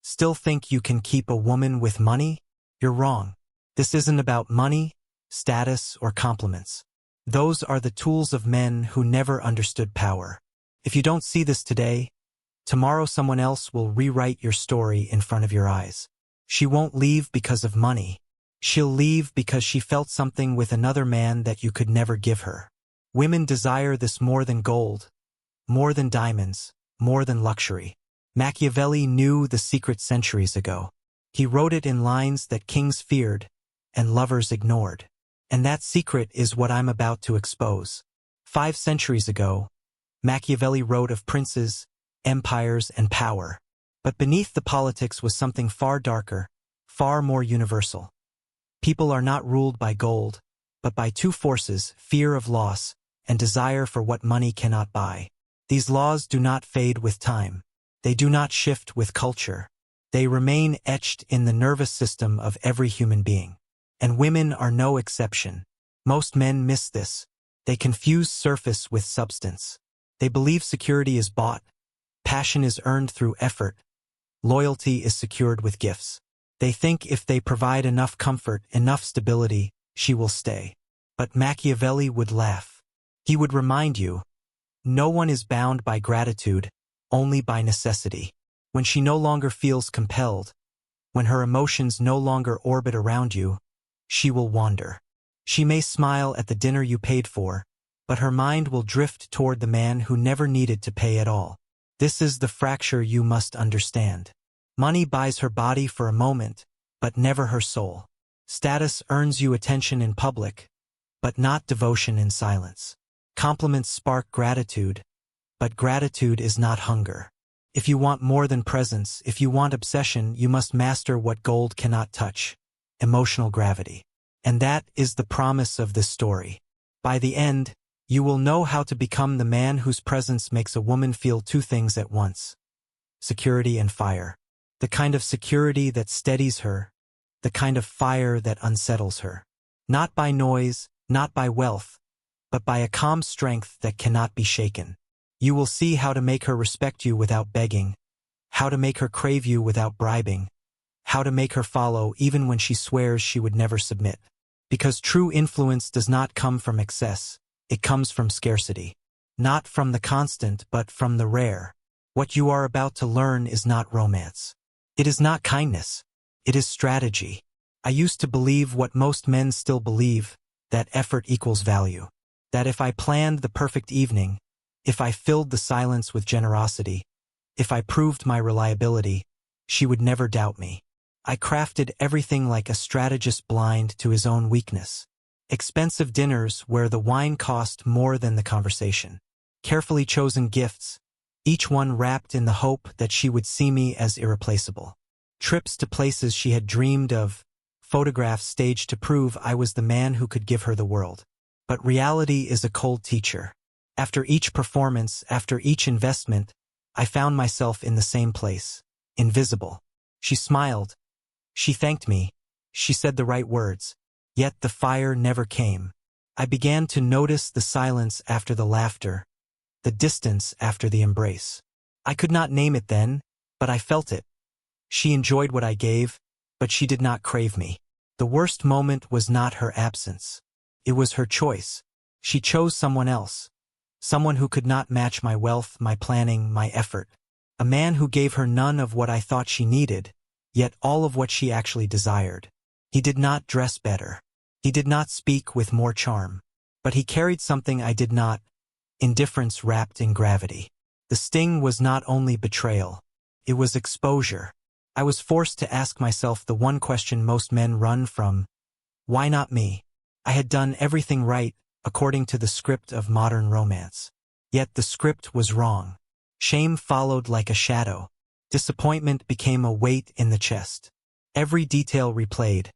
Still think you can keep a woman with money? You're wrong. This isn't about money, status, or compliments. Those are the tools of men who never understood power. If you don't see this today, tomorrow someone else will rewrite your story in front of your eyes. She won't leave because of money. She'll leave because she felt something with another man that you could never give her. Women desire this more than gold, more than diamonds, more than luxury. Machiavelli knew the secret centuries ago. He wrote it in lines that kings feared and lovers ignored. And that secret is what I'm about to expose. 5 centuries ago, Machiavelli wrote of princes, empires, and power. But beneath the politics was something far darker, far more universal. People are not ruled by gold, but by 2 forces, fear of loss and desire for what money cannot buy. These laws do not fade with time. They do not shift with culture. They remain etched in the nervous system of every human being. And women are no exception. Most men miss this. They confuse surface with substance. They believe security is bought, passion is earned through effort, loyalty is secured with gifts. They think if they provide enough comfort, enough stability, she will stay. But Machiavelli would laugh. He would remind you, no one is bound by gratitude, only by necessity. When she no longer feels compelled, when her emotions no longer orbit around you, she will wander. She may smile at the dinner you paid for, but her mind will drift toward the man who never needed to pay at all. This is the fracture you must understand. Money buys her body for a moment, but never her soul. Status earns you attention in public, but not devotion in silence. Compliments spark gratitude, but gratitude is not hunger. If you want more than presence, if you want obsession, you must master what gold cannot touch: emotional gravity. And that is the promise of this story. By the end, you will know how to become the man whose presence makes a woman feel 2 things at once: security and fire. The kind of security that steadies her, the kind of fire that unsettles her. Not by noise, not by wealth, but by a calm strength that cannot be shaken. You will see how to make her respect you without begging, how to make her crave you without bribing, how to make her follow even when she swears she would never submit. Because true influence does not come from excess, it comes from scarcity. Not from the constant, but from the rare. What you are about to learn is not romance. It is not kindness. It is strategy. I used to believe what most men still believe, that effort equals value. That if I planned the perfect evening, if I filled the silence with generosity, if I proved my reliability, she would never doubt me. I crafted everything like a strategist blind to his own weakness. Expensive dinners where the wine cost more than the conversation. Carefully chosen gifts, each one wrapped in the hope that she would see me as irreplaceable. Trips to places she had dreamed of, photographs staged to prove I was the man who could give her the world. But reality is a cold teacher. After each performance, after each investment, I found myself in the same place, invisible. She smiled. She thanked me. She said the right words. Yet the fire never came. I began to notice the silence after the laughter, the distance after the embrace. I could not name it then, but I felt it. She enjoyed what I gave, but she did not crave me. The worst moment was not her absence. It was her choice. She chose someone else. Someone who could not match my wealth, my planning, my effort. A man who gave her none of what I thought she needed, yet all of what she actually desired. He did not dress better. He did not speak with more charm. But he carried something I did not: indifference wrapped in gravity. The sting was not only betrayal. It was exposure. I was forced to ask myself the one question most men run from: why not me? I had done everything right, according to the script of modern romance. Yet the script was wrong. Shame followed like a shadow. Disappointment became a weight in the chest. Every detail replayed.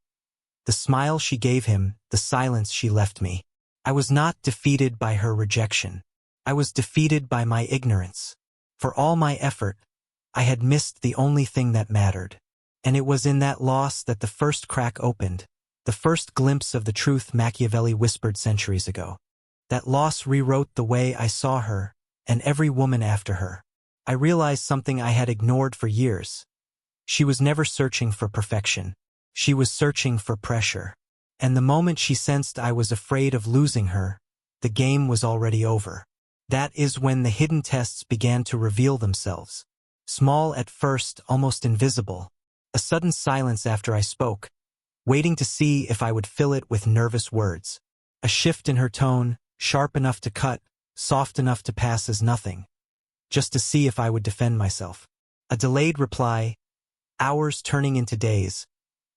The smile she gave him, the silence she left me. I was not defeated by her rejection. I was defeated by my ignorance. For all my effort, I had missed the only thing that mattered. And it was in that loss that the first crack opened. The first glimpse of the truth Machiavelli whispered centuries ago. That loss rewrote the way I saw her, and every woman after her. I realized something I had ignored for years. She was never searching for perfection. She was searching for pressure. And the moment she sensed I was afraid of losing her, the game was already over. That is when the hidden tests began to reveal themselves. Small at first, almost invisible. A sudden silence after I spoke, waiting to see if I would fill it with nervous words. A shift in her tone, sharp enough to cut, soft enough to pass as nothing. Just to see if I would defend myself. A delayed reply, hours turning into days,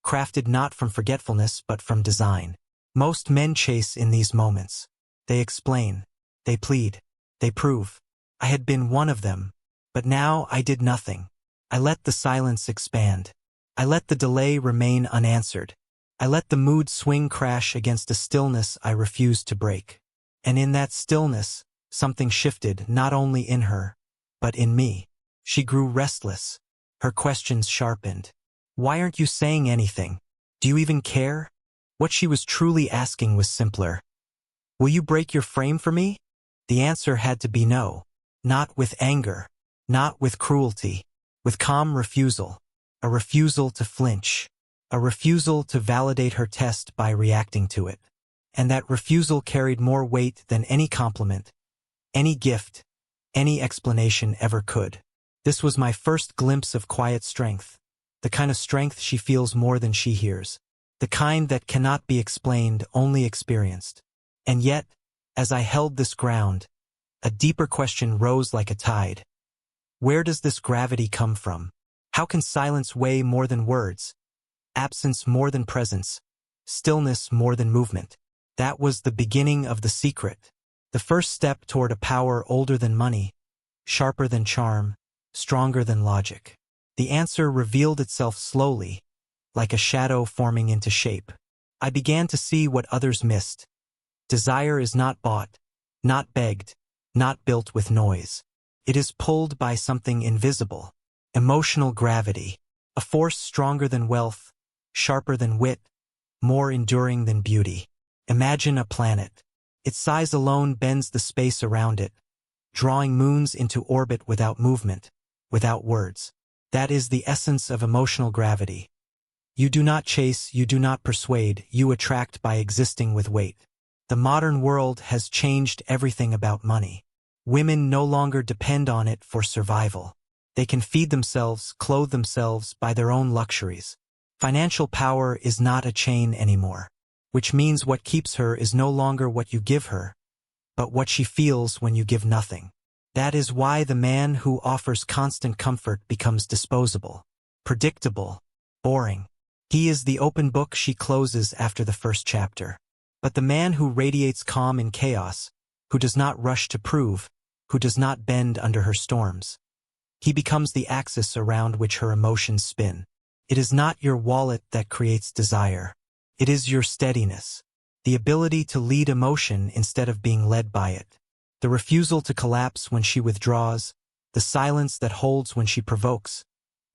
crafted not from forgetfulness but from design. Most men chase in these moments. They explain. They plead. They prove. I had been one of them. But now I did nothing. I let the silence expand. I let the delay remain unanswered. I let the mood swing crash against a stillness I refused to break. And in that stillness, something shifted not only in her, but in me. She grew restless. Her questions sharpened. Why aren't you saying anything? Do you even care? What she was truly asking was simpler. Will you break your frame for me? The answer had to be no. Not with anger. Not with cruelty. With calm refusal. A refusal to flinch. A refusal to validate her test by reacting to it. And that refusal carried more weight than any compliment, any gift, any explanation ever could. This was my first glimpse of quiet strength. The kind of strength she feels more than she hears. The kind that cannot be explained, only experienced. And yet, as I held this ground, a deeper question rose like a tide. Where does this gravity come from? How can silence weigh more than words? Absence more than presence? Stillness more than movement? That was the beginning of the secret. The first step toward a power older than money, sharper than charm, stronger than logic. The answer revealed itself slowly, like a shadow forming into shape. I began to see what others missed. Desire is not bought, not begged, not built with noise. It is pulled by something invisible. Emotional gravity, a force stronger than wealth, sharper than wit, more enduring than beauty. Imagine a planet. Its size alone bends the space around it, drawing moons into orbit without movement, without words. That is the essence of emotional gravity. You do not chase, you do not persuade, you attract by existing with weight. The modern world has changed everything about money. Women no longer depend on it for survival. They can feed themselves, clothe themselves by their own luxuries. Financial power is not a chain anymore, which means what keeps her is no longer what you give her, but what she feels when you give nothing. That is why the man who offers constant comfort becomes disposable, predictable, boring. He is the open book she closes after the first chapter. But the man who radiates calm in chaos, who does not rush to prove, who does not bend under her storms, he becomes the axis around which her emotions spin. It is not your wallet that creates desire. It is your steadiness, the ability to lead emotion instead of being led by it. The refusal to collapse when she withdraws, the silence that holds when she provokes,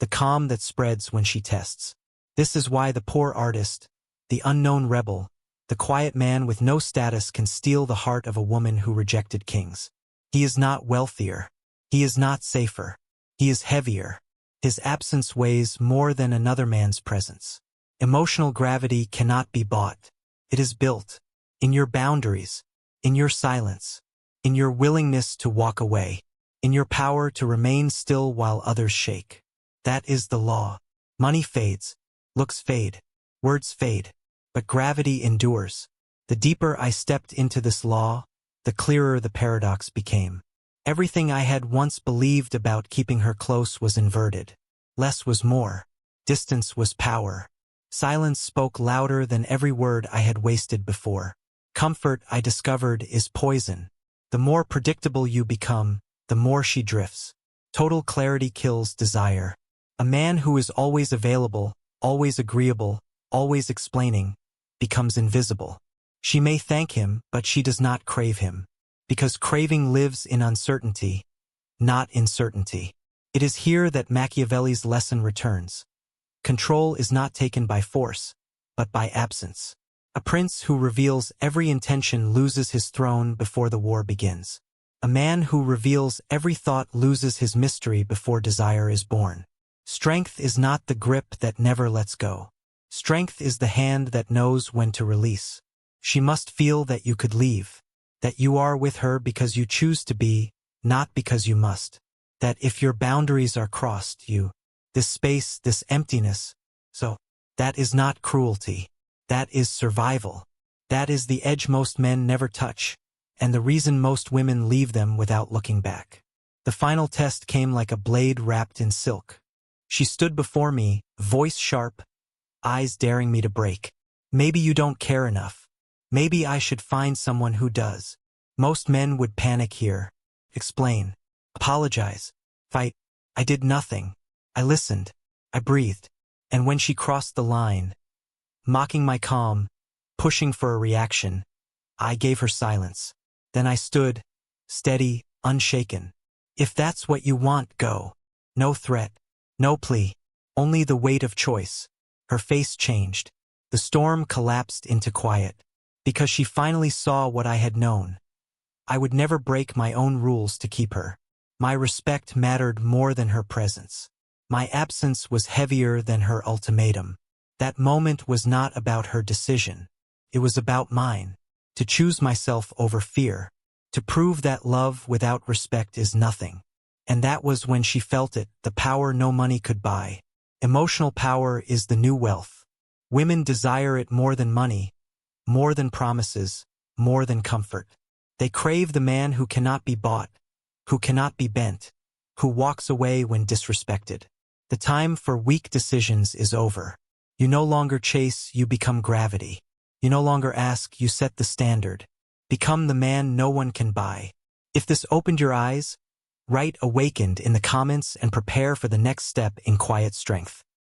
the calm that spreads when she tests. This is why the poor artist, the unknown rebel, the quiet man with no status can steal the heart of a woman who rejected kings. He is not wealthier. He is not safer. He is heavier. His absence weighs more than another man's presence. Emotional gravity cannot be bought. It is built in your boundaries, in your silence, in your willingness to walk away, in your power to remain still while others shake. That is the law. Money fades, looks fade, words fade, but gravity endures. The deeper I stepped into this law, the clearer the paradox became. Everything I had once believed about keeping her close was inverted. Less was more. Distance was power. Silence spoke louder than every word I had wasted before. Comfort, I discovered, is poison. The more predictable you become, the more she drifts. Total clarity kills desire. A man who is always available, always agreeable, always explaining, becomes invisible. She may thank him, but she does not crave him. Because craving lives in uncertainty, not in certainty. It is here that Machiavelli's lesson returns. Control is not taken by force, but by absence. A prince who reveals every intention loses his throne before the war begins. A man who reveals every thought loses his mystery before desire is born. Strength is not the grip that never lets go. Strength is the hand that knows when to release. She must feel that you could leave, that you are with her because you choose to be, not because you must. That if your boundaries are crossed, this space, this emptiness, so that is not cruelty. That is survival. That is the edge most men never touch, and the reason most women leave them without looking back. The final test came like a blade wrapped in silk. She stood before me, voice sharp, eyes daring me to break. Maybe you don't care enough. Maybe I should find someone who does. Most men would panic here. Explain. Apologize. Fight. I did nothing. I listened. I breathed. And when she crossed the line, mocking my calm, pushing for a reaction, I gave her silence. Then I stood, steady, unshaken. If that's what you want, go. No threat. No plea. Only the weight of choice. Her face changed. The storm collapsed into quiet. Because she finally saw what I had known. I would never break my own rules to keep her. My respect mattered more than her presence. My absence was heavier than her ultimatum. That moment was not about her decision. It was about mine. To choose myself over fear. To prove that love without respect is nothing. And that was when she felt it, the power no money could buy. Emotional power is the new wealth. Women desire it more than money, more than promises, more than comfort. They crave the man who cannot be bought, who cannot be bent, who walks away when disrespected. The time for weak decisions is over. You no longer chase, you become gravity. You no longer ask, you set the standard. Become the man no one can buy. If this opened your eyes, write "awakened" in the comments and prepare for the next step in quiet strength.